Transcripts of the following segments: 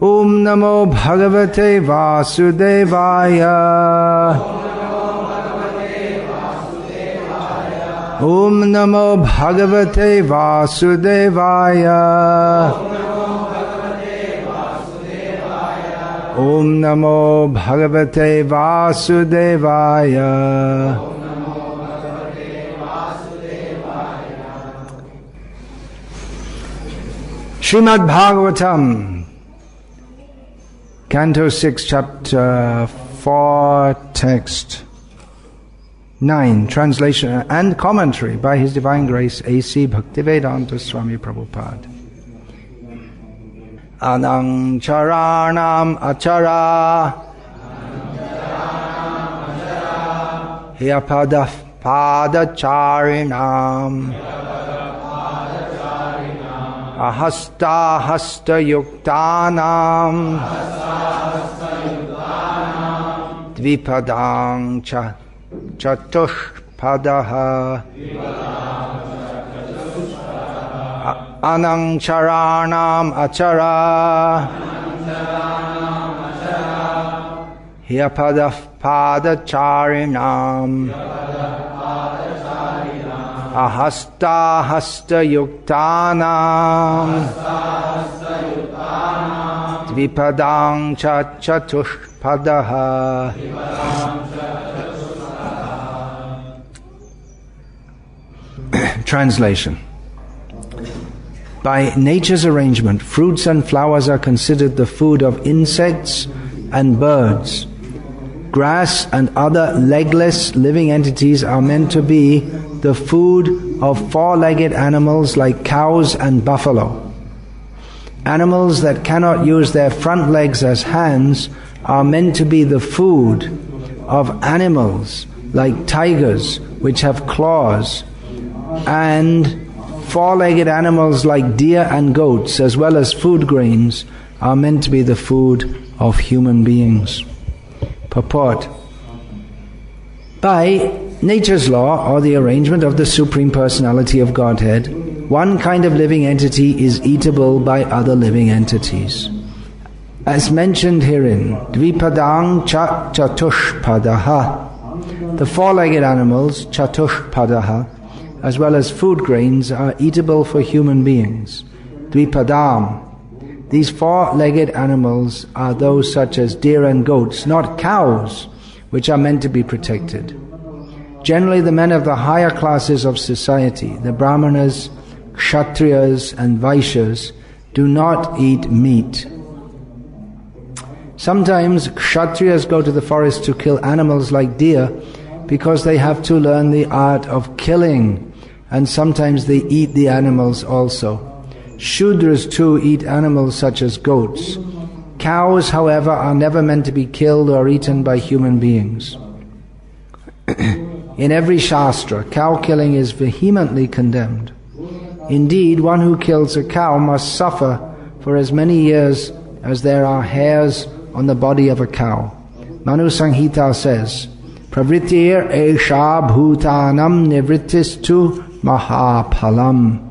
Om Namo Bhagavate Vasudevaya. Om Namo Bhagavate Vasudevaya. Om Namo Bhagavate Vasudevaya. Srimad Bhagavatam, Canto 6, Chapter 4, Text 9, translation and commentary by His Divine Grace A.C. Bhaktivedanta Swami Prabhupada. Anang charanam achara hyapada padacharinam ahasta hasta yuktanam dvipadang chatushpadaha anang charanam achara hyapada padacharinam ahasta hasta yuktanam dvipadang chatushpadaha. Translation. By nature's arrangement, fruits and flowers are considered the food of insects and birds. Grass and other legless living entities are meant to be the food of four-legged animals like cows and buffalo. Animals that cannot use their front legs as hands are meant to be the food of animals like tigers, which have claws, and four-legged animals like deer and goats, as well as food grains, are meant to be the food of human beings. Purport. By nature's law, or the arrangement of the Supreme Personality of Godhead, one kind of living entity is eatable by other living entities. As mentioned herein, Dvipadang chatushpadaha, the four-legged animals, chatushpadaha, as well as food grains, are eatable for human beings. Dvipadam. These four-legged animals are those such as deer and goats, not cows, which are meant to be protected. Generally, the men of the higher classes of society, the Brahmanas, Kshatriyas and Vaishyas, do not eat meat. Sometimes Kshatriyas go to the forest to kill animals like deer because they have to learn the art of killing, and sometimes they eat the animals also. Shudras too eat animals such as goats. Cows, however, are never meant to be killed or eaten by human beings. In every Shastra, cow killing is vehemently condemned. Indeed, one who kills a cow must suffer for as many years as there are hairs on the body of a cow. Manu Sanghita says, Pravritir esha bhutanam nivrittistu mahapala.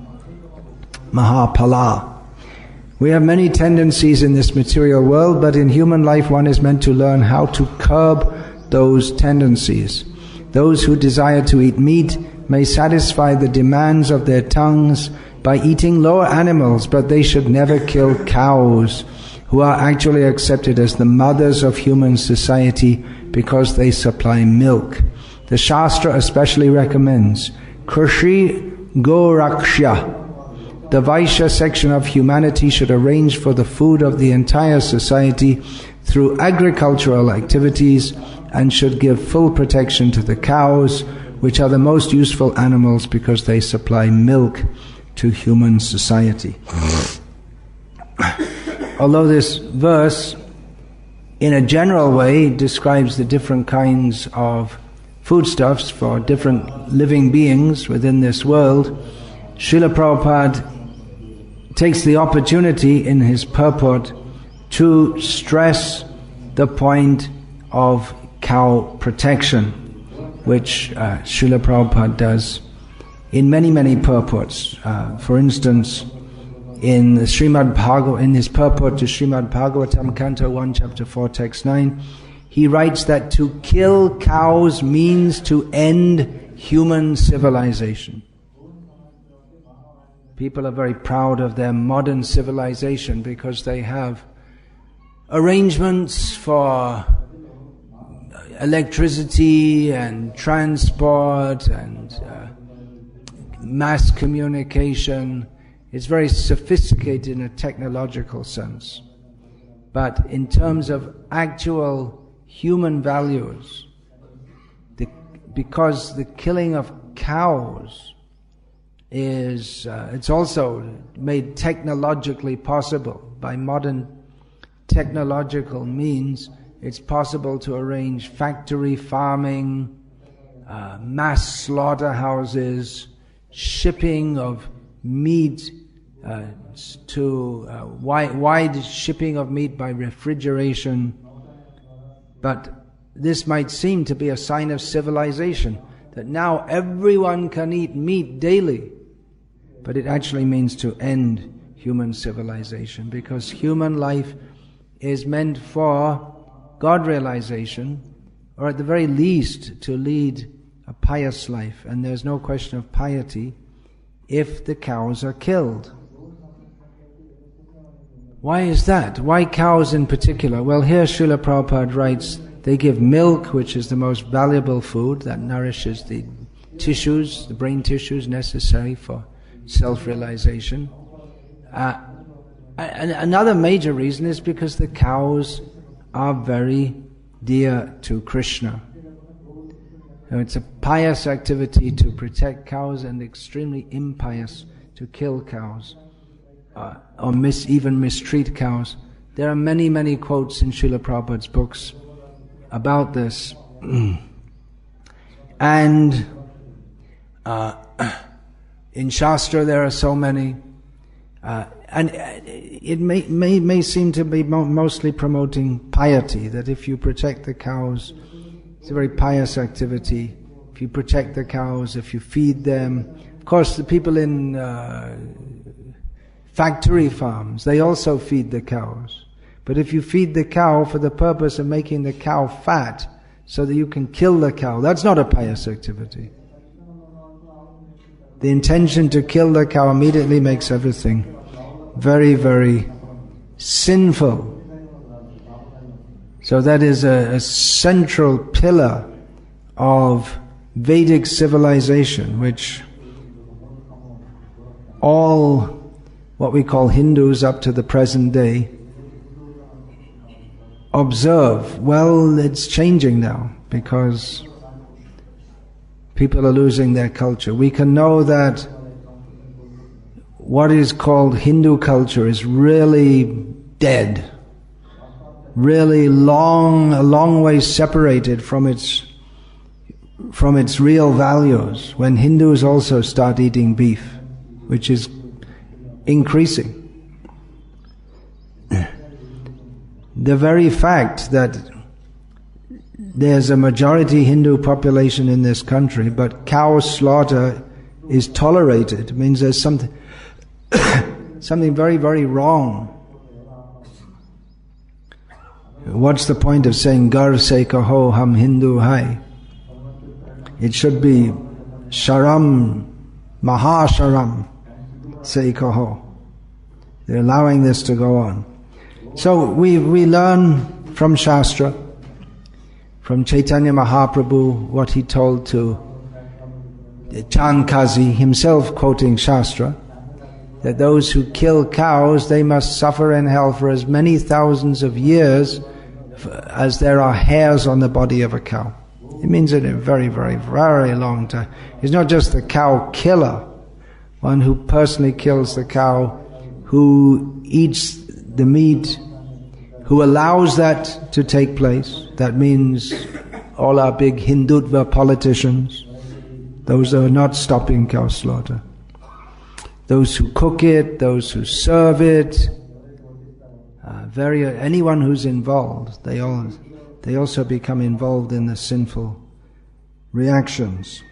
We have many tendencies in this material world, but in human life one is meant to learn how to curb those tendencies. Those who desire to eat meat may satisfy the demands of their tongues by eating lower animals, but they should never kill cows, who are actually accepted as the mothers of human society because they supply milk. The Shastra especially recommends Krishi Gorakshya. The Vaishya section of humanity should arrange for the food of the entire society through agricultural activities and should give full protection to the cows, which are the most useful animals because they supply milk to human society. Although this verse, in a general way, describes the different kinds of foodstuffs for different living beings within this world, Srila Prabhupada takes the opportunity in his purport to stress the point of cow protection, which Srila Prabhupada does in many, many purports. For instance, in the Srimad Bhagavatam, in his purport to Srimad Bhagavatam, Canto 1, Chapter 4, Text 9, he writes that to kill cows means to end human civilization. People are very proud of their modern civilization because they have arrangements for electricity and transport and mass communication. It's very sophisticated in a technological sense. But in terms of actual human values, because the killing of cows is, it's also made technologically possible. By modern technological means, it's possible to arrange factory farming, mass slaughterhouses, shipping of meat, wide shipping of meat by refrigeration. But this might seem to be a sign of civilization, that now everyone can eat meat daily. But it actually means to end human civilization, because human life is meant for God realization, or at the very least to lead a pious life. And there's no question of piety if the cows are killed. Why is that? Why cows in particular? Well, here Srila Prabhupada writes, they give milk, which is the most valuable food that nourishes the tissues, the brain tissues necessary for self-realization. Another major reason is because the cows are very dear to Krishna. So it's a pious activity to protect cows and extremely impious to kill cows or even mistreat cows. There are many, many quotes in Srila Prabhupada's books about this. And in Shastra there are so many. And it may seem to be mostly promoting piety, that if you protect the cows, it's a very pious activity. If you protect the cows, if you feed them. Of course, the people in factory farms, they also feed the cows. But if you feed the cow for the purpose of making the cow fat, so that you can kill the cow, that's not a pious activity. The intention to kill the cow immediately makes everything very, very sinful. So that is a central pillar of Vedic civilization, which all what we call Hindus up to the present day observe. Well, it's changing now because people are losing their culture. We can know that what is called Hindu culture is really dead, really a long way separated from its real values, when Hindus also start eating beef, which is increasing. The very fact that there's a majority Hindu population in this country, but cow slaughter is tolerated, means there's something very, very wrong. What's the point of saying Gar se kaho hum Hindu hai? It should be Sharam, Mahasharam se kaho. They're allowing this to go on. So we learn from Shastra, from Chaitanya Mahaprabhu, what he told to Chankazi, himself quoting Shastra, that those who kill cows, they must suffer in hell for as many thousands of years as there are hairs on the body of a cow. It means in a very, very, very long time. It's not just the cow killer, one who personally kills the cow, who eats the meat, who allows that to take place. That means all our big Hindutva politicians, those are not stopping cow slaughter. Those who cook it, those who serve it, anyone who's involved, they also become involved in the sinful reactions.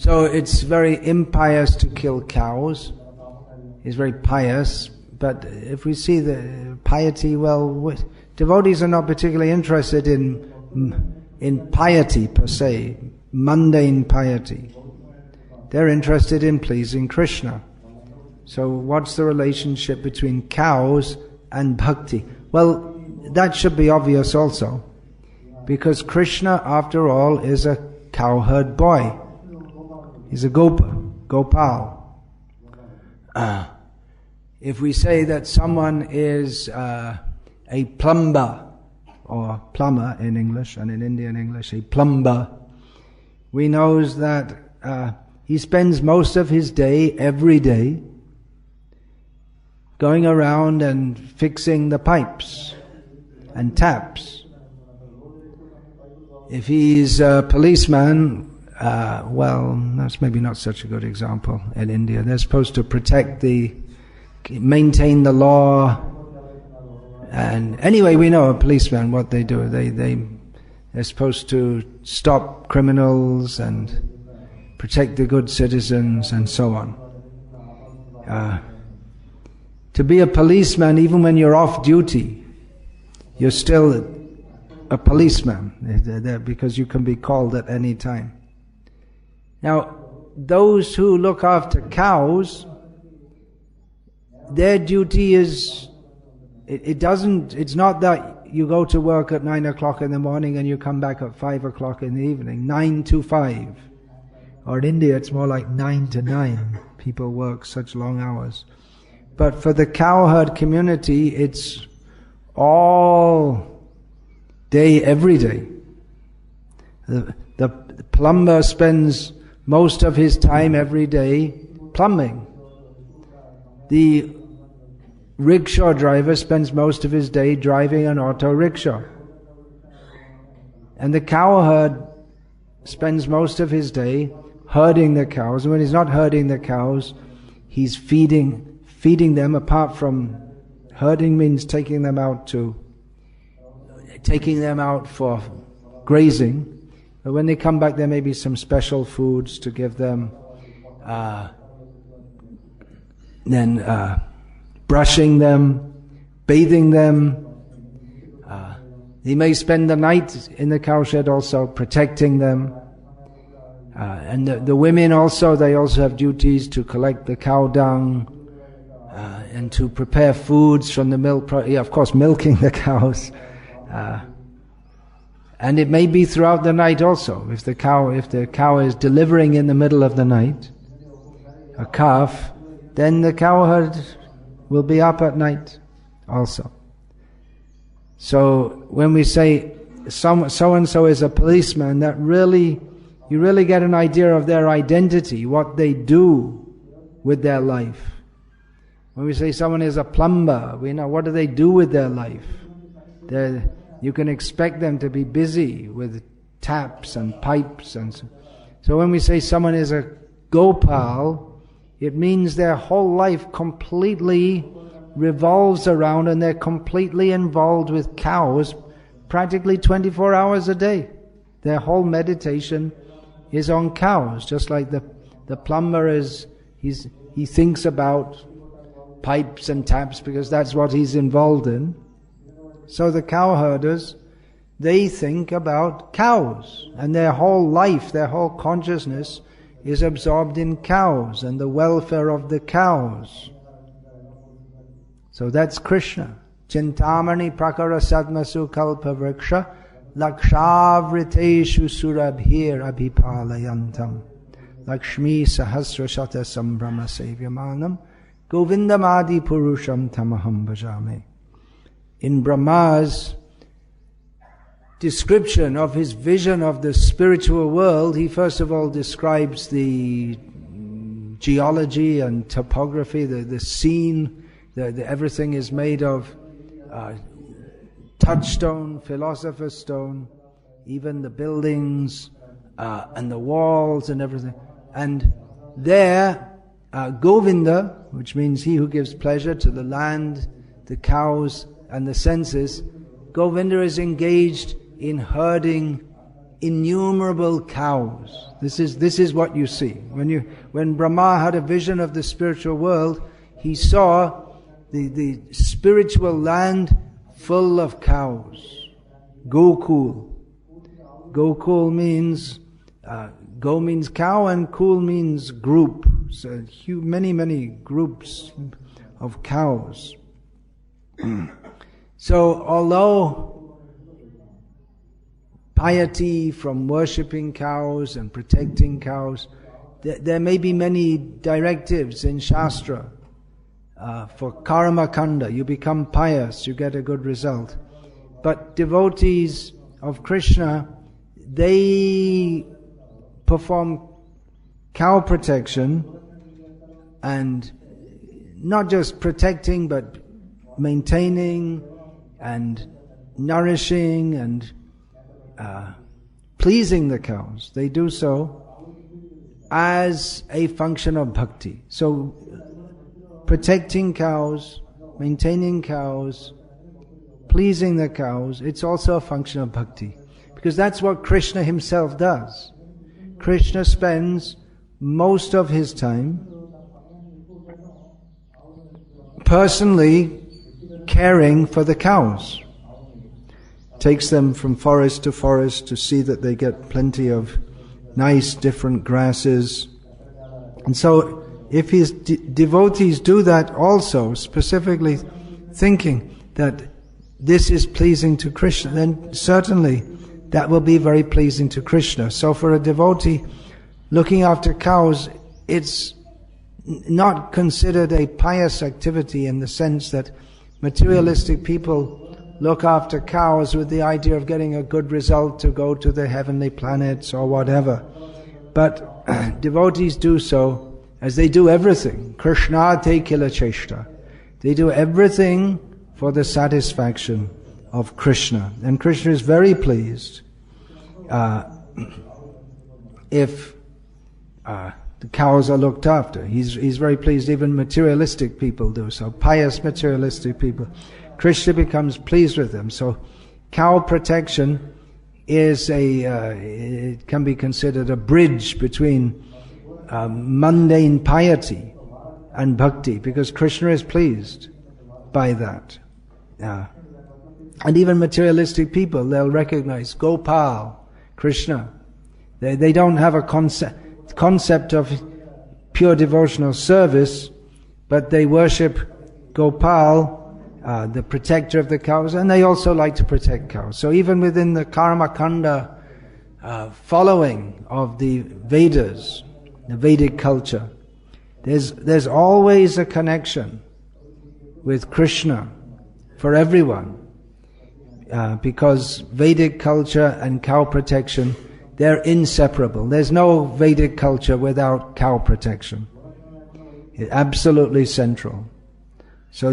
So it's very impious to kill cows. He's very pious, but if we see the piety, well, devotees are not particularly interested in piety per se, mundane piety. They're interested in pleasing Krishna. So what's the relationship between cows and bhakti? Well, that should be obvious also, because Krishna, after all, is a cowherd boy. He's a Gopal. If we say that someone is a plumber, or plumber in English, and in Indian English, a plumber, we know that he spends most of his day, every day, going around and fixing the pipes and taps. If he's a policeman, well, that's maybe not such a good example in India. They're supposed to maintain the law. And anyway, we know a policeman, what they do. They're supposed to stop criminals and protect the good citizens and so on. To be a policeman, even when you're off duty, you're still a policeman, because you can be called at any time. Now, those who look after cows, their duty is, it's not that you go to work at 9 o'clock in the morning and you come back at 5 o'clock in the evening, 9 to 5. Or in India it's more like 9 to 9. People work such long hours. But for the cowherd community, it's all day, every day. The plumber spends most of his time every day plumbing. The rickshaw driver spends most of his day driving an auto rickshaw. And the cowherd spends most of his day herding the cows. And when he's not herding the cows, he's feeding them. Apart from herding means taking them out for grazing. But when they come back, there may be some special foods to give them. Then brushing them, bathing them. He may spend the night in the cowshed also, protecting them. And the women also, they also have duties to collect the cow dung and to prepare foods from the milk. Of course, milking the cows. And it may be throughout the night also. If the cow is delivering in the middle of the night, a calf, then the cowherd will be up at night also. So when we say so-and-so is a policeman, that you really get an idea of their identity, what they do with their life. When we say someone is a plumber, we know what do they do with their life. You can expect them to be busy with taps and pipes and so when we say someone is a Gopal, it means their whole life completely revolves around, and they're completely involved with cows practically 24 hours a day. Their whole meditation is on cows, just like the plumber he thinks about pipes and taps because that's what he's involved in. So the cowherders, they think about cows, and their whole life, their whole consciousness is absorbed in cows and the welfare of the cows. So that's Krishna. Chintamani prakara sadmasu kalpa vriksha lakshavriteshu surabhir abhipalayantam lakshmi sahasra shata sambrahma sevyamanam govindamadi purusham tamaham bhajame. In Brahma's description of his vision of the spiritual world, he first of all describes the geology and topography, the scene, everything is made of touchstone, philosopher's stone, even the buildings and the walls and everything. And there, Govinda, which means he who gives pleasure to the land, the cows and the senses, Govinda is engaged in herding innumerable cows. This is what you see. When Brahma had a vision of the spiritual world, he saw the spiritual land full of cows. Gokul. Gokul means, go means cow and kul means group. So many groups of cows. So although piety from worshipping cows and protecting cows, there may be many directives in Shastra. For karma kanda, you become pious, you get a good result. But devotees of Krishna, they perform cow protection, and not just protecting but maintaining and nourishing and pleasing the cows. They do so as a function of bhakti. So protecting cows, maintaining cows, pleasing the cows, it's also a function of bhakti. Because that's what Krishna himself does. Krishna spends most of his time personally caring for the cows. Takes them from forest to forest to see that they get plenty of nice different grasses. And so if his devotees do that also, specifically thinking that this is pleasing to Krishna, then certainly that will be very pleasing to Krishna. So for a devotee looking after cows, it's not considered a pious activity in the sense that materialistic people look after cows with the idea of getting a good result to go to the heavenly planets or whatever. But devotees do so as they do everything. Krishna te kila cheshta. They do everything for the satisfaction of Krishna. And Krishna is very pleased if the cows are looked after. He's very pleased even materialistic people do so. Pious materialistic people. Krishna becomes pleased with them. So cow protection is it can be considered a bridge between mundane piety and bhakti, because Krishna is pleased by that. And even materialistic people, they'll recognize Gopal, Krishna. They don't have a concept of pure devotional service, but they worship Gopal, the protector of the cows, and they also like to protect cows. So even within the karma kanda following of the Vedas, the Vedic culture, there's always a connection with Krishna for everyone, because Vedic culture and cow protection, they're inseparable. There's no Vedic culture without cow protection. It's absolutely central. So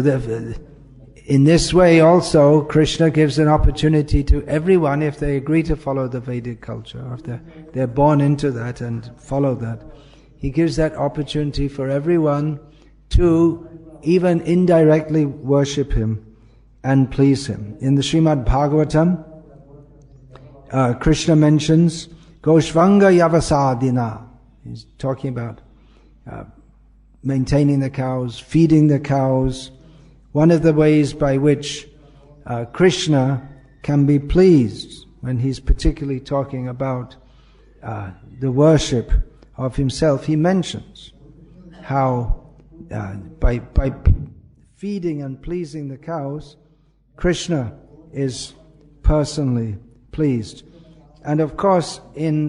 in this way also, Krishna gives an opportunity to everyone, if they agree to follow the Vedic culture, or if they're born into that and follow that. He gives that opportunity for everyone to even indirectly worship him and please him. In the Srimad Bhagavatam, Krishna mentions Goshvanga Yavasadina. He's talking about maintaining the cows, feeding the cows. One of the ways by which Krishna can be pleased, when he's particularly talking about the worship of himself, he mentions how by feeding and pleasing the cows, Krishna is personally pleased. And of course, in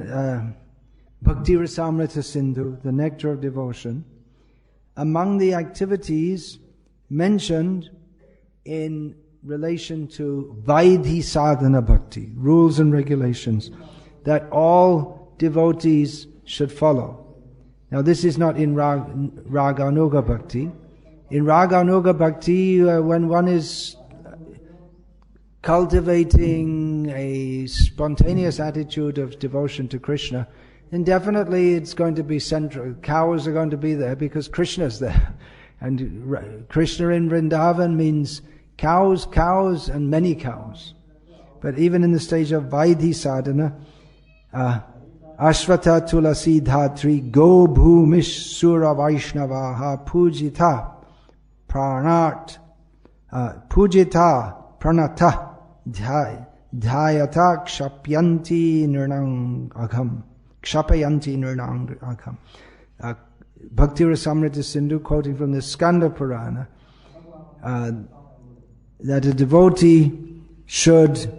Bhakti Rasamrita Sindhu, the Nectar of Devotion, among the activities mentioned in relation to Vaidhi Sadhana Bhakti, rules and regulations that all devotees should follow. Now this is not in Raganuga Bhakti. In Raganuga Bhakti, when one is cultivating a spontaneous attitude of devotion to Krishna, then definitely it's going to be central. Cows are going to be there because Krishna's there. And Krishna in Vrindavan means cows, and many cows. But even in the stage of Vaidhi sadhana, Ashvata tulasi dhatri go bhumish sura vaishnavaha pujita pranat pujita pranata dhyayata kshapyanti nirnang agham. Kshapayanti nirnang agham. Bhakti Rasamrita Sindhu, quoting from the Skanda Purana, that a devotee should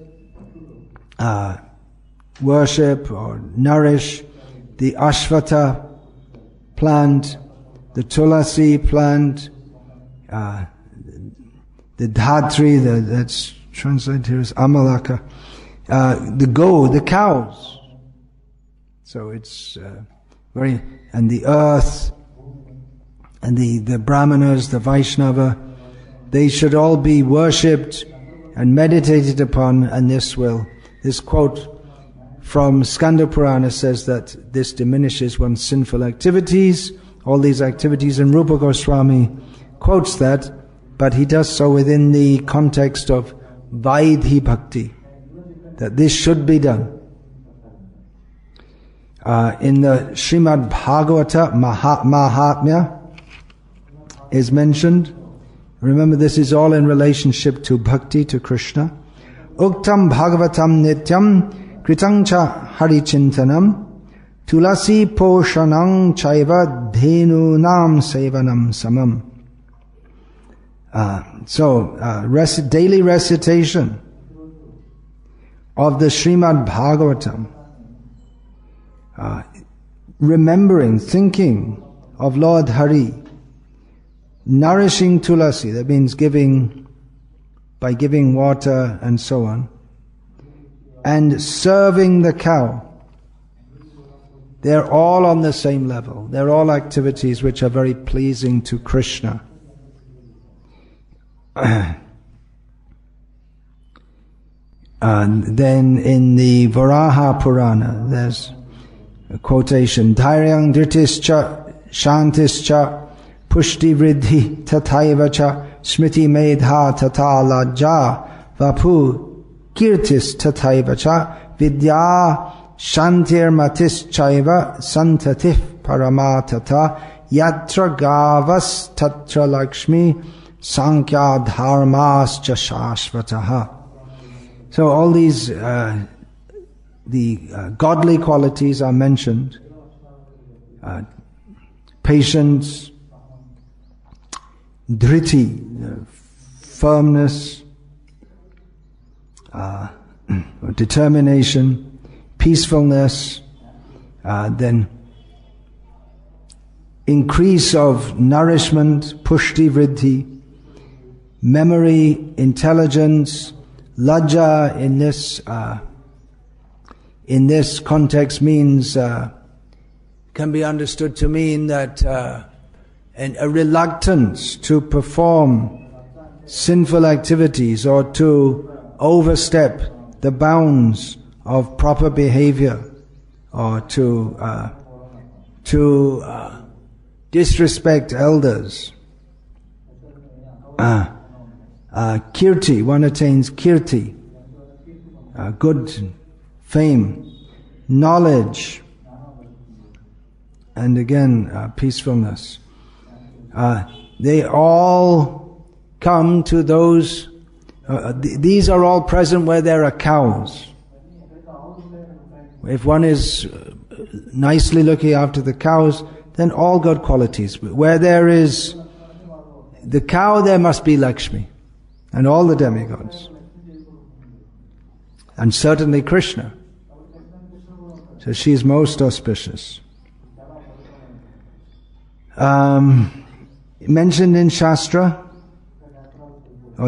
worship or nourish the Ashvata plant, the Tulasi plant, the Dhatri, that's translated here as Amalaka, the cows. So it's and the earth, and the Brahmanas, the Vaishnava, they should all be worshipped and meditated upon, and this quote from Skanda Purana says that this diminishes one's sinful activities, all these activities, and Rupa Goswami quotes that, but he does so within the context of Vaidhi Bhakti, that this should be done. In the Srimad Bhagavata Mahatmya is mentioned. Remember, this is all in relationship to Bhakti, to Krishna. Uktam Bhagavatam Nityam Kritang cha Harichintanam Tulasi Poshanang Chaiva Dhenunam Sevanam Samam. Daily recitation of the Srimad Bhagavatam, remembering, thinking of Lord Hari, nourishing Tulasi, that means by giving water and so on, and serving the cow. They're all on the same level. They're all activities which are very pleasing to Krishna. And then in the Varaha Purana, there's a quotation, Dhairyang dhritischa shantischa pushti vridhi tataivacha smriti medha tata lajja vapu kirtis tataivacha vidya shantir matis chaiva santatif paramatata yatra gavas tatra lakshmi sankhya dharmas cha shashvataha. So all these the godly qualities are mentioned: patience, dhriti, firmness, determination, peacefulness, then increase of nourishment, pushti vriddhi, memory, intelligence. Lajja in this context means, can be understood to mean that a reluctance to perform sinful activities or to overstep the bounds of proper behavior, or to disrespect elders. Kirti, one attains kirti, good fame, knowledge, and again peacefulness. They all come to those, these are all present where there are cows. If one is nicely looking after the cows, then all good qualities. Where there is the cow, there must be Lakshmi and all the demigods, and certainly Krishna. So she is most auspicious. Mentioned in Shastra,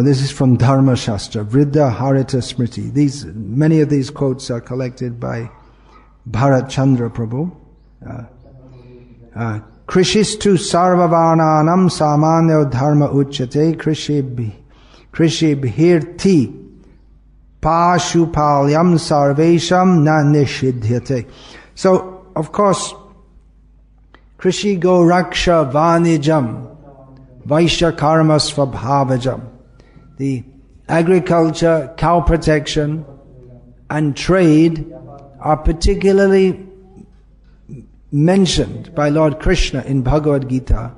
this is from Dharma Shastra, Vriddha Harita Smriti. Many of these quotes are collected by Bharat Chandra Prabhu. Krishistu sarvavarnanam samanyo dharma uchyate krishibhirti pashupalyam sarvesham na nishidhyate. So, of course, Krishi go raksha vanijam vaishya karma svabhavajam. The agriculture, cow protection, and trade are particularly mentioned by Lord Krishna in Bhagavad-gita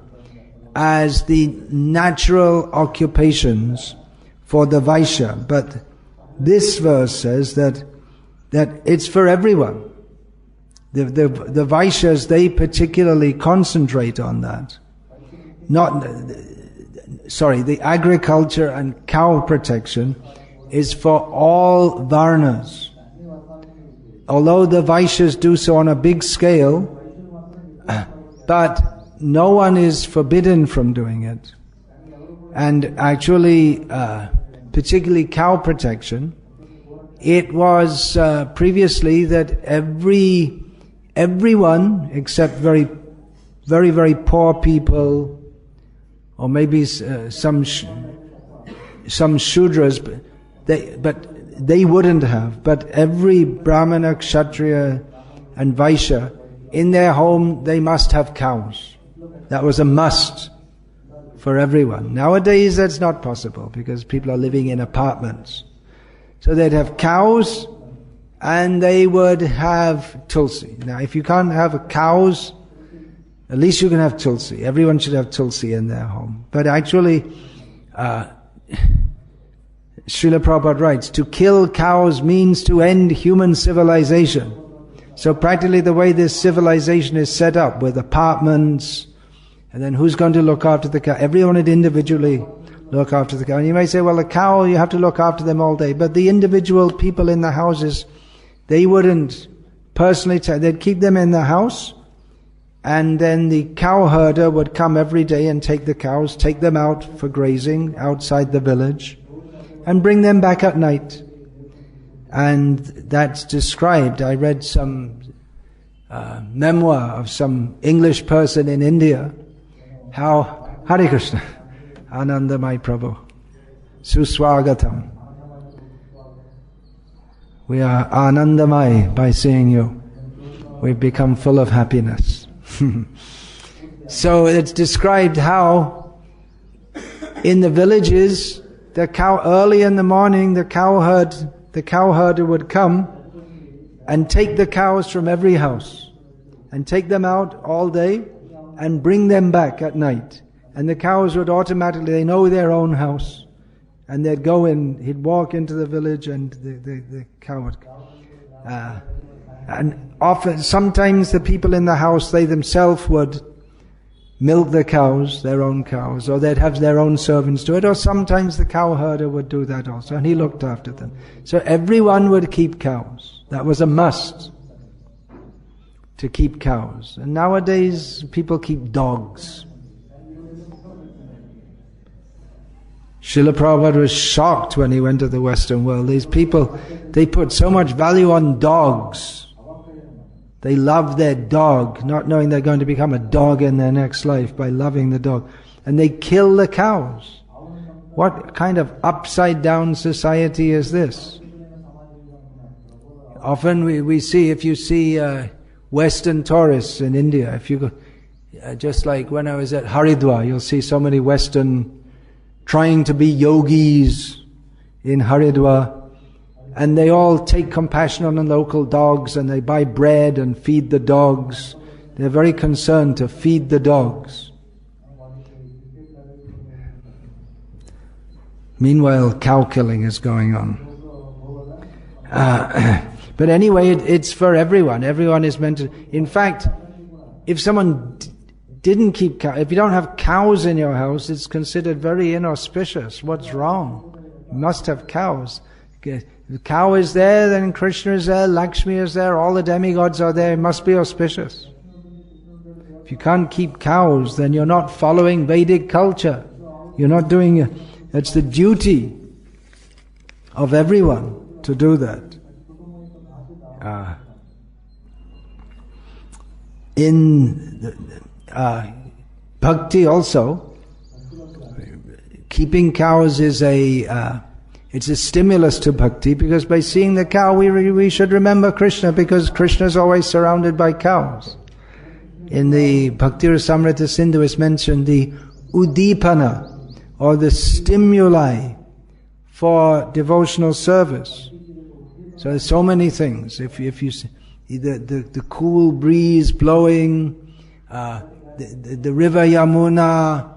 as the natural occupations for the Vaishya. But this verse says that it's for everyone. The Vaishyas, they particularly concentrate on that. The agriculture and cow protection is for all Varnas. Although the Vaishyas do so on a big scale, but no one is forbidden from doing it. And actually, particularly cow protection, it was previously that everyone except very, very, very poor people, or maybe some Shudras, but they wouldn't have. But every Brahmana, Kshatriya and Vaishya, in their home they must have cows. That was a must for everyone. Nowadays that's not possible because people are living in apartments. So they'd have cows and they would have tulsi. Now if you can't have cows, at least you can have tulsi. Everyone should have tulsi in their home. But actually, Srila Prabhupada writes, to kill cows means to end human civilization. So practically the way this civilization is set up, with apartments, and then who's going to look after the cow? Everyone would individually look after the cow. And you may say, well, the cow, you have to look after them all day. But the individual people in the houses, they wouldn't personally, they'd keep them in the house, and then the cow herder would come every day and take the cows, take them out for grazing outside the village, and bring them back at night. And that's described. I read some memoir of some English person in India, how, Hare Krishna, Anandamai Prabhu, Suswagatam. We are Anandamai by seeing you. We've become full of happiness. So it's described how in the villages, the cow, early in the morning, the cow herder would come and take the cows from every house and take them out all day and bring them back at night. And the cows would automatically, they know their own house, and they'd go in, he'd walk into the village and the cow would and often, sometimes the people in the house, they themselves would milk the cows, their own cows, or they'd have their own servants do it, or sometimes the cow herder would do that also, and he looked after them. So everyone would keep cows. That was a must, to keep cows. And nowadays, people keep dogs. Srila Prabhupada was shocked when he went to the Western world. These people, they put so much value on dogs. They love their dog, not knowing they're going to become a dog in their next life by loving the dog. And they kill the cows. What kind of upside down society is this? Often we see, if you see Western tourists in India, if you go, just like when I was at Haridwar, you'll see so many Western trying to be yogis in Haridwar. And they all take compassion on the local dogs and they buy bread and feed the dogs. They're very concerned to feed the dogs. Meanwhile, cow killing is going on. But anyway, it's for everyone. Everyone is meant to... In fact, if someone didn't keep cows, if you don't have cows in your house, it's considered very inauspicious. What's wrong? You must have cows. If the cow is there, then Krishna is there, Lakshmi is there, all the demigods are there. It must be auspicious. If you can't keep cows, then you're not following Vedic culture. You're not doing it. It's the duty of everyone to do that. In Bhakti also, keeping cows is it's a stimulus to Bhakti, because by seeing the cow we should remember Krishna, because Krishna is always surrounded by cows. In the Bhakti Rasamrita Sindhu is mentioned the udipana, or the stimuli for devotional service. So there's so many things. If you see the cool breeze blowing, the river Yamuna,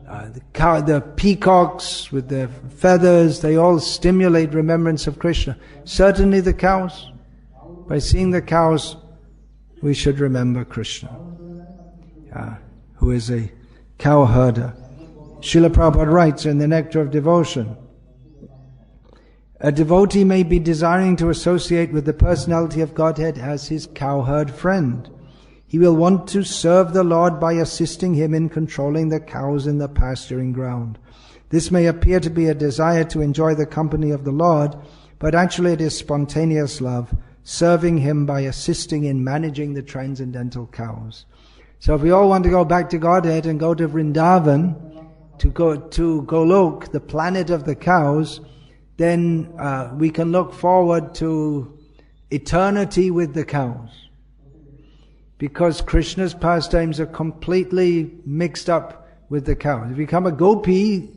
the peacocks with their feathers, they all stimulate remembrance of Krishna. Certainly the cows. By seeing the cows, we should remember Krishna, who is a cow herder. Srila Prabhupada writes in the Nectar of Devotion, a devotee may be desiring to associate with the personality of Godhead as his cowherd friend. He will want to serve the Lord by assisting him in controlling the cows in the pasturing ground. This may appear to be a desire to enjoy the company of the Lord, but actually it is spontaneous love, serving him by assisting in managing the transcendental cows. So if we all want to go back to Godhead and go to Vrindavan, to go to Golok, the planet of the cows, then we can look forward to eternity with the cows. Because Krishna's pastimes are completely mixed up with the cows. If you become a gopi,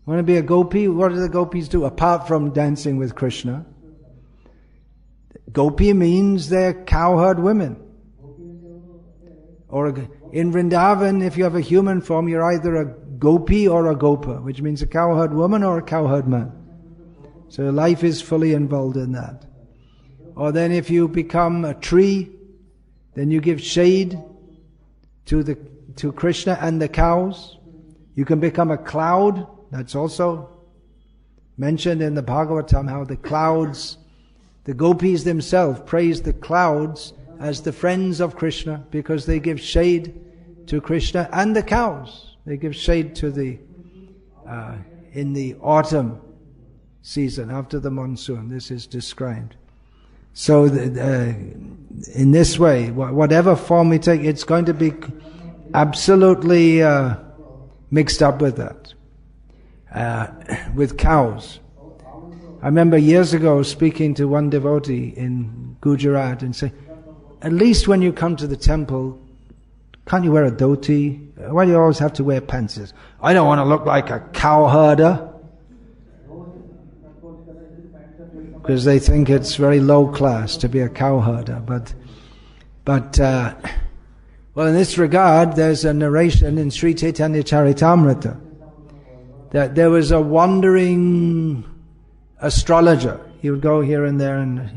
want to be a gopi, what do the gopis do apart from dancing with Krishna? Gopi means they're cowherd women. Or in Vrindavan, if you have a human form, you're either a gopi or a gopa, which means a cowherd woman or a cowherd man. So life is fully involved in that. Or then if you become a tree, then you give shade to Krishna and the cows. You can become a cloud. That's also mentioned in the Bhagavatam, how the clouds, the gopis themselves praise the clouds as the friends of Krishna because they give shade to Krishna and the cows. They give shade to in the autumn season after the monsoon. This is described. So in this way, whatever form we take, it's going to be absolutely mixed up with that, with cows. I remember years ago speaking to one devotee in Gujarat and saying, at least when you come to the temple, can't you wear a dhoti? Why do you always have to wear pants? He says, I don't want to look like a cow herder. Because they think it's very low class to be a cowherder. But in this regard, there's a narration in Sri Chaitanya Charitamrita that there was a wandering astrologer. He would go here and there, and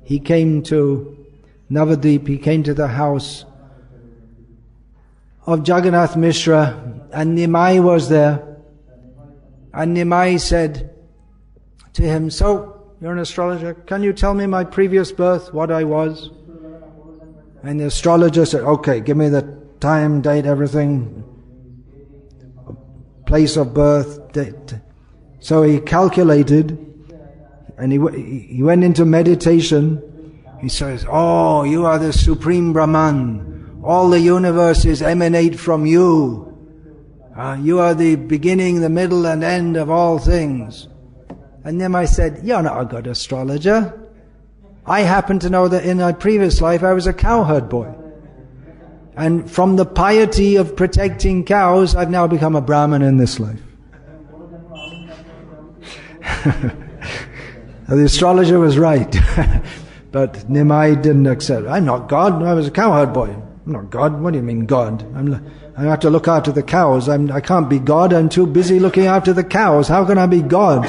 he came to Navadip. He came to the house of Jagannath Mishra, and Nimai was there. And Nimai said to him, so, you're an astrologer, can you tell me my previous birth, what I was? And the astrologer said, okay, give me the time, date, everything, place of birth, date. So he calculated, and he went into meditation. He says, oh, you are the Supreme Brahman. All the universes emanate from you. You are the beginning, the middle, and end of all things. And then I said, you're not a good astrologer. I happen to know that in my previous life I was a cowherd boy. And from the piety of protecting cows, I've now become a Brahmin in this life. The astrologer was right. But Nimai didn't accept it. I'm not God, I was a cowherd boy. I'm not God. What do you mean God? I have to look after the cows. I can't be God. I'm too busy looking after the cows. How can I be God?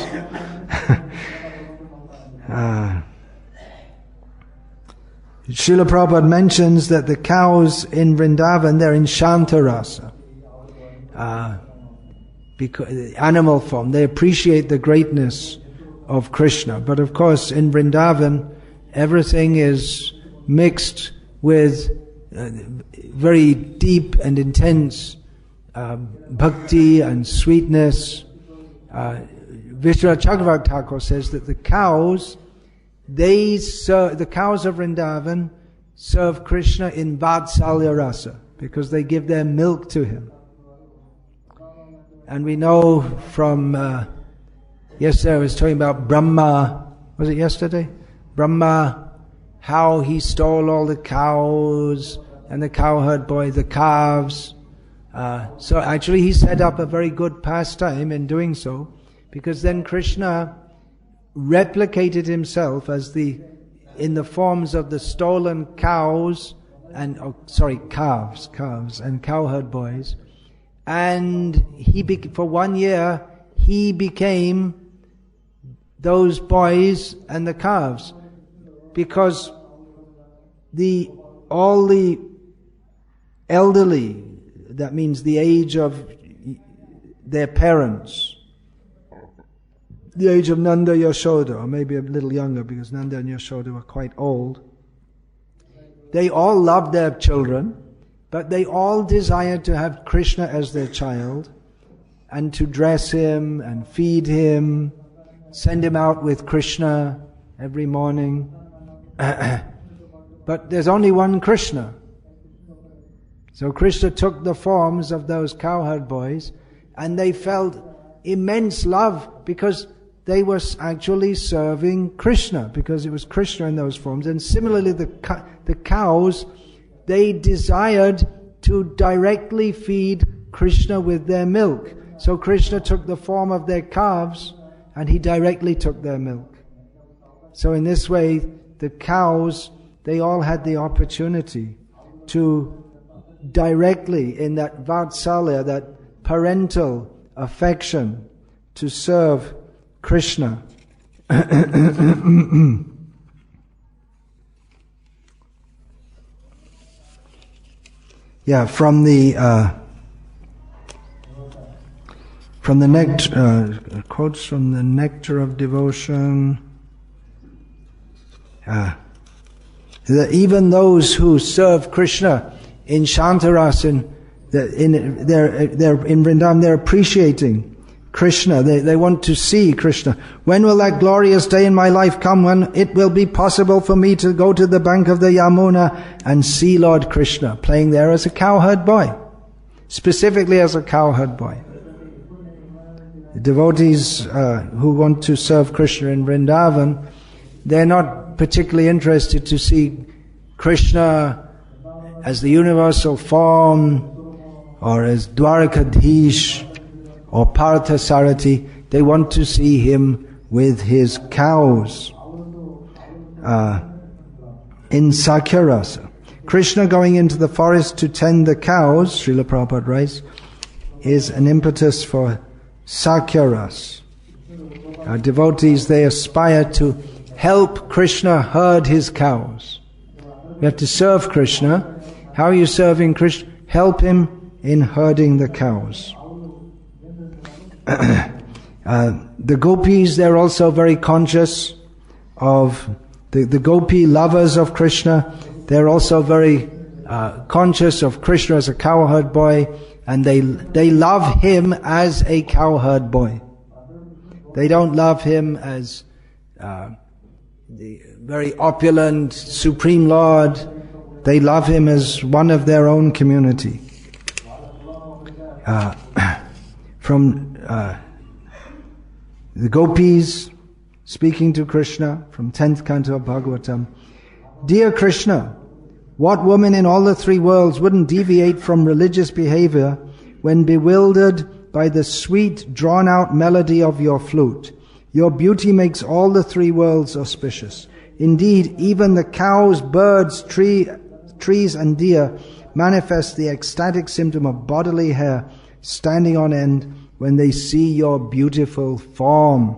Srila Prabhupada mentions that the cows in Vrindavan, they're in Shantarasa. Because animal form, they appreciate the greatness of Krishna. But of course, in Vrindavan, everything is mixed with very deep and intense bhakti and sweetness. Vishwanath Chakravarti Thakur says that the cows of Vrindavan serve Krishna in Vatsalya Rasa because they give their milk to him. And we know from yesterday I was talking about Brahma. Was it yesterday? Brahma, how he stole all the cows and the cowherd boy, the calves. So actually he set up a very good pastime in doing so, because then Krishna replicated himself as the in the forms of the stolen cows and calves and cowherd boys, and for 1 year he became those boys and the calves, because all the elderly, that means the age of their parents, the age of Nanda Yashoda, or maybe a little younger because Nanda and Yashoda were quite old, they all loved their children, but they all desired to have Krishna as their child and to dress him and feed him, send him out with Krishna every morning. But there's only one Krishna. So Krishna took the forms of those cowherd boys, and they felt immense love because they were actually serving Krishna, because it was Krishna in those forms. And similarly, the cows, they desired to directly feed Krishna with their milk. So Krishna took the form of their calves, and he directly took their milk. So in this way, the cows, they all had the opportunity to directly, in that vatsalya, that parental affection, to serve Krishna. Yeah, from the nectar, quotes from the Nectar of Devotion. That even those who serve Krishna in Shantaras, in Vrindavan, they're appreciating Krishna. They want to see Krishna. When will that glorious day in my life come when it will be possible for me to go to the bank of the Yamuna and see Lord Krishna playing there as a cowherd boy? Specifically as a cowherd boy. The devotees who want to serve Krishna in Vrindavan, they're not particularly interested to see Krishna as the universal form, or as Dwarakadhish, or Parthasarathi. They want to see him with his cows in Sakya-rasa. Krishna going into the forest to tend the cows, Srila Prabhupada writes, is an impetus for Sakya-rasa. Our devotees, they aspire to help Krishna herd his cows. We have to serve Krishna. How are you serving Krishna? Help him in herding the cows. The gopis, they're also very conscious of the gopi lovers of Krishna. They're also very conscious of Krishna as a cowherd boy, and they love him as a cowherd boy. They don't love him as the very opulent Supreme Lord. They love him as one of their own community. From the gopis speaking to Krishna from 10th canto of Bhagavatam. Dear Krishna, what woman in all the three worlds wouldn't deviate from religious behavior when bewildered by the sweet, drawn-out melody of your flute? Your beauty makes all the three worlds auspicious. Indeed, even the cows, birds, trees and deer manifest the ecstatic symptom of bodily hair standing on end when they see your beautiful form.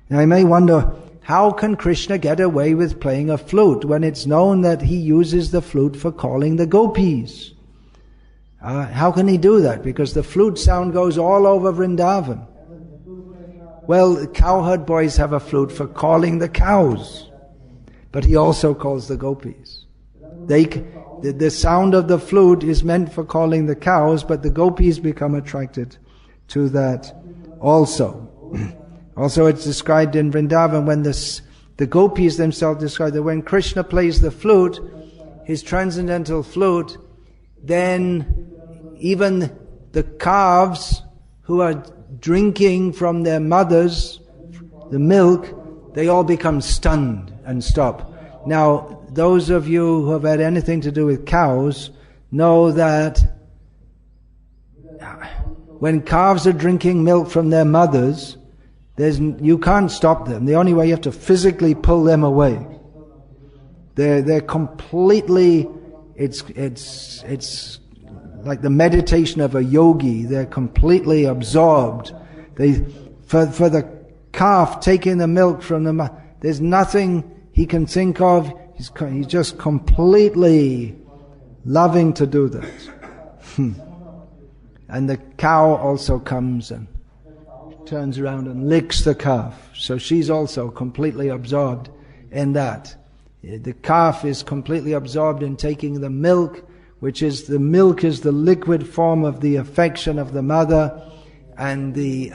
Now you may wonder, how can Krishna get away with playing a flute when it's known that he uses the flute for calling the gopis? How can he do that? Because the flute sound goes all over Vrindavan. Well, the cowherd boys have a flute for calling the cows, but he also calls the gopis. The sound of the flute is meant for calling the cows, but the gopis become attracted to that also. Also, it's described in Vrindavan when the gopis themselves describe that when Krishna plays the flute, his transcendental flute, then even the calves who are drinking from their mothers the milk, they all become stunned and stop. Now, those of you who have had anything to do with cows know that when calves are drinking milk from their mothers, You can't stop them. The only way, you have to physically pull them away. They're completely, it's like the meditation of a yogi. They're completely absorbed. For the calf taking the milk from the mother, there's nothing he can think of. He's just completely loving to do that. And the cow also comes and turns around and licks the calf. So she's also completely absorbed in that. The calf is completely absorbed in taking the milk, which is the liquid form of the affection of the mother, and the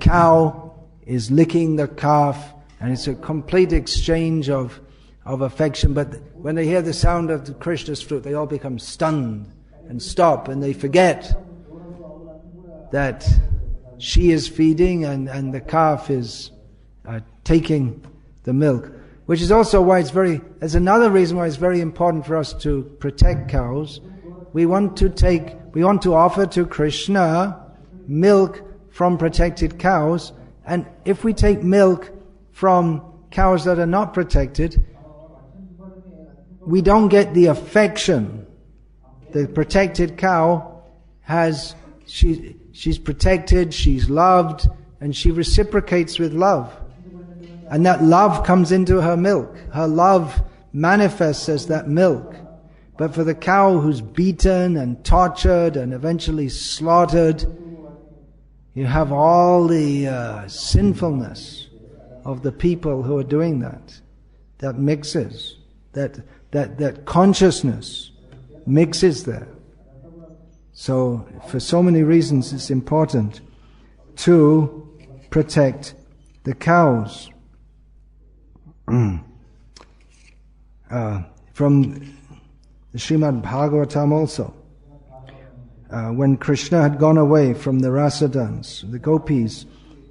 cow is licking the calf, and it's a complete exchange of affection. But when they hear the sound of the Krishna's flute, they all become stunned and stop, and they forget that she is feeding and the calf is taking the milk. Which is also why there's another reason why it's very important for us to protect cows. We want to offer to Krishna milk from protected cows, and if we take milk from cows that are not protected, we don't get the affection. The protected cow she's protected, she's loved, and she reciprocates with love. And that love comes into her milk. Her love manifests as that milk. But for the cow who's beaten and tortured and eventually slaughtered, you have all the sinfulness of the people who are doing that. That mixes. That consciousness mixes there. So, for so many reasons, it's important to protect the cows. From the Srimad Bhagavatam also, when Krishna had gone away from the rasa dance, the gopis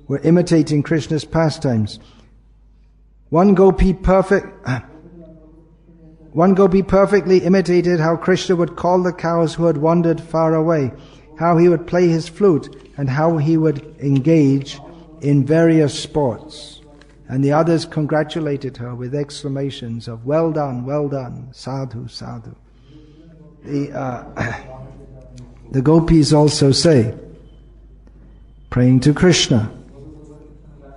were imitating Krishna's pastimes. One gopi perfectly imitated how Krishna would call the cows who had wandered far away, how he would play his flute, and how he would engage in various sports. And the others congratulated her with exclamations of well done, sadhu, sadhu. The gopis also say, praying to Krishna,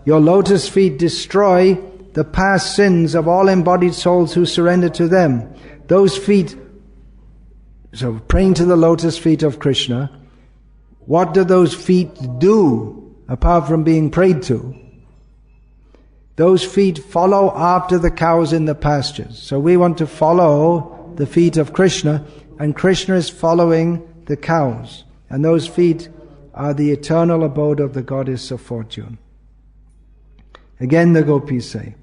your lotus feet destroy the past sins of all embodied souls who surrender to them. Those feet, so praying to the lotus feet of Krishna, what do those feet do apart from being prayed to? Those feet follow after the cows in the pastures. So we want to follow the feet of Krishna, and Krishna is following the cows. And those feet are the eternal abode of the goddess of fortune. Again the gopis say,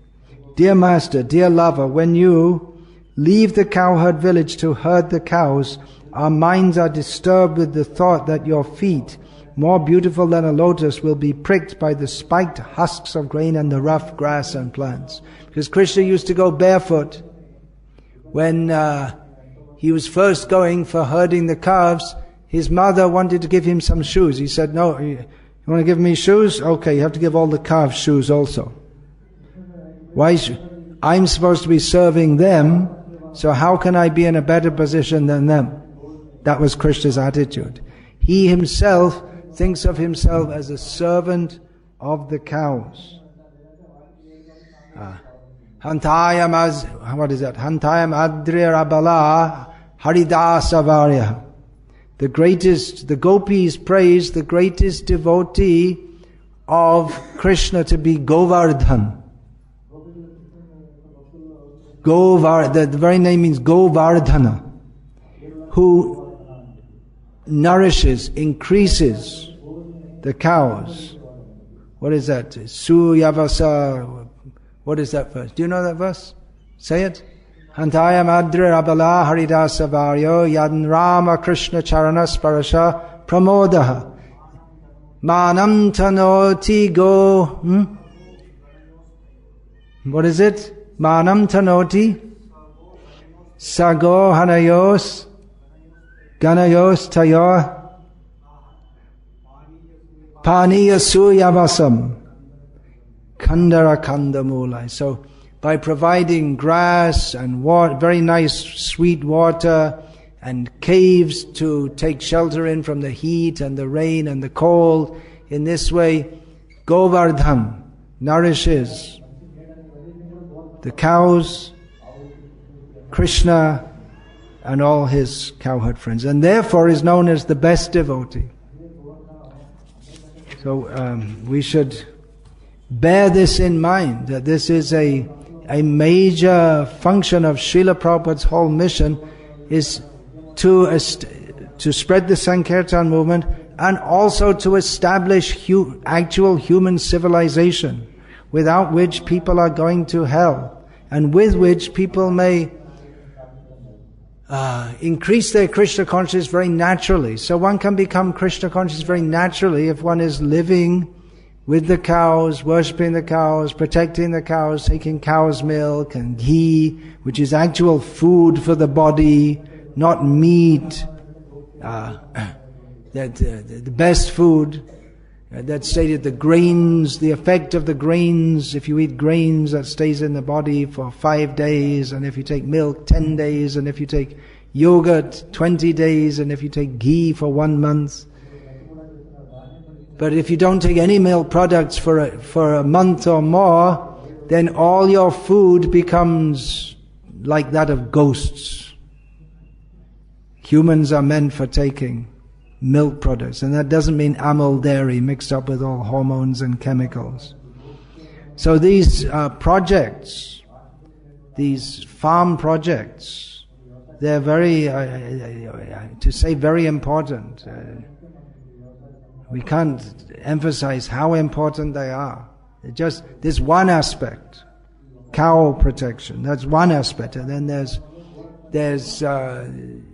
dear master, dear lover, when you leave the cowherd village to herd the cows, our minds are disturbed with the thought that your feet, more beautiful than a lotus, will be pricked by the spiked husks of grain and the rough grass and plants. Because Krishna used to go barefoot when he was first going for herding the calves. His mother wanted to give him some shoes. He said, no, you want to give me shoes? Okay, you have to give all the calves shoes also. Why? I'm supposed to be serving them, so how can I be in a better position than them? That was Krishna's attitude. He himself thinks of himself as a servant of the cows. Hantayam adrirabala haridasavarya. The gopis praise the greatest devotee of Krishna to be Govardhan. The very name means Govardhana, who nourishes, increases the cows. What is that? Suyavasa. What is that verse? Do you know that verse? Say it. Hantayam adri abala haridasa varyo yadan rama krishna charana sparasha pramodaha manam tanoti go. What is it? Manam tanoti sago hanayos ganayos tayor Paniya suyavasam. Kandara kandamulai. So by providing grass and very nice sweet water and caves to take shelter in from the heat and the rain and the cold, in this way, Govardhan nourishes the cows, Krishna, and all his cowherd friends, and therefore is known as the best devotee. So we should bear this in mind, that this is a major function of Srila Prabhupada's whole mission, is to spread the Sankirtan movement and also to establish actual human civilization, without which people are going to hell, and with which people may increase their Krishna consciousness very naturally. So one can become Krishna conscious very naturally if one is living with the cows, worshipping the cows, protecting the cows, taking cow's milk and ghee, which is actual food for the body, not meat. The best food. That stated the grains, the effect of the grains. If you eat grains, that stays in the body for 5 days, and if you take milk, 10 days, and if you take yogurt, 20 days, and if you take ghee for 1 month. But if you don't take any milk products for a month or more, then all your food becomes like that of ghosts. Humans are meant for taking milk products, and that doesn't mean Amul dairy mixed up with all hormones and chemicals. So these projects, these farm projects, they're very, to say very important. We can't emphasize how important they are. Just this one aspect, cow protection, that's one aspect, and then there's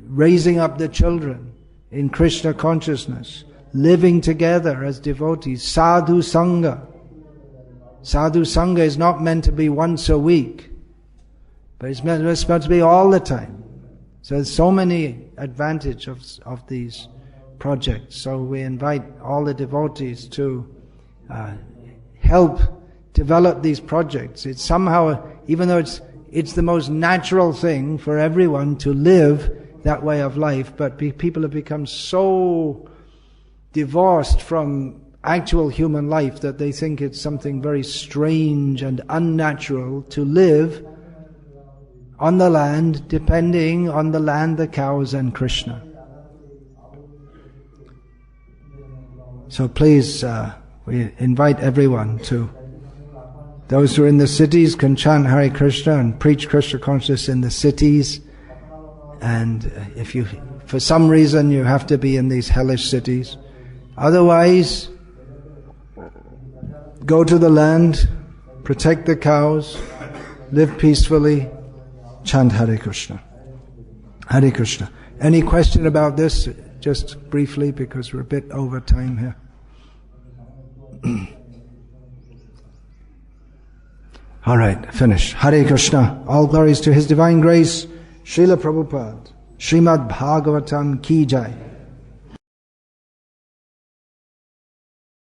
raising up the children in Krishna consciousness, living together as devotees, sadhu sangha. Sadhu sangha is not meant to be once a week, but it's meant to be all the time. So there's so many advantages of these projects. So we invite all the devotees to help develop these projects. It's somehow, even though it's the most natural thing for everyone to live that way of life, but people have become so divorced from actual human life that they think it's something very strange and unnatural to live on the land, depending on the land, the cows and Krishna. So please, we invite everyone to, those who are in the cities can chant Hare Krishna and preach Krishna consciousness in the cities. And if you, for some reason, you have to be in these hellish cities, otherwise, go to the land, protect the cows, live peacefully, chant Hare Krishna. Hare Krishna. Any question about this? Just briefly, because we're a bit over time here. All right, finish. Hare Krishna. All glories to His Divine Grace, Srila Prabhupada. Srimad Bhagavatam Ki Jai.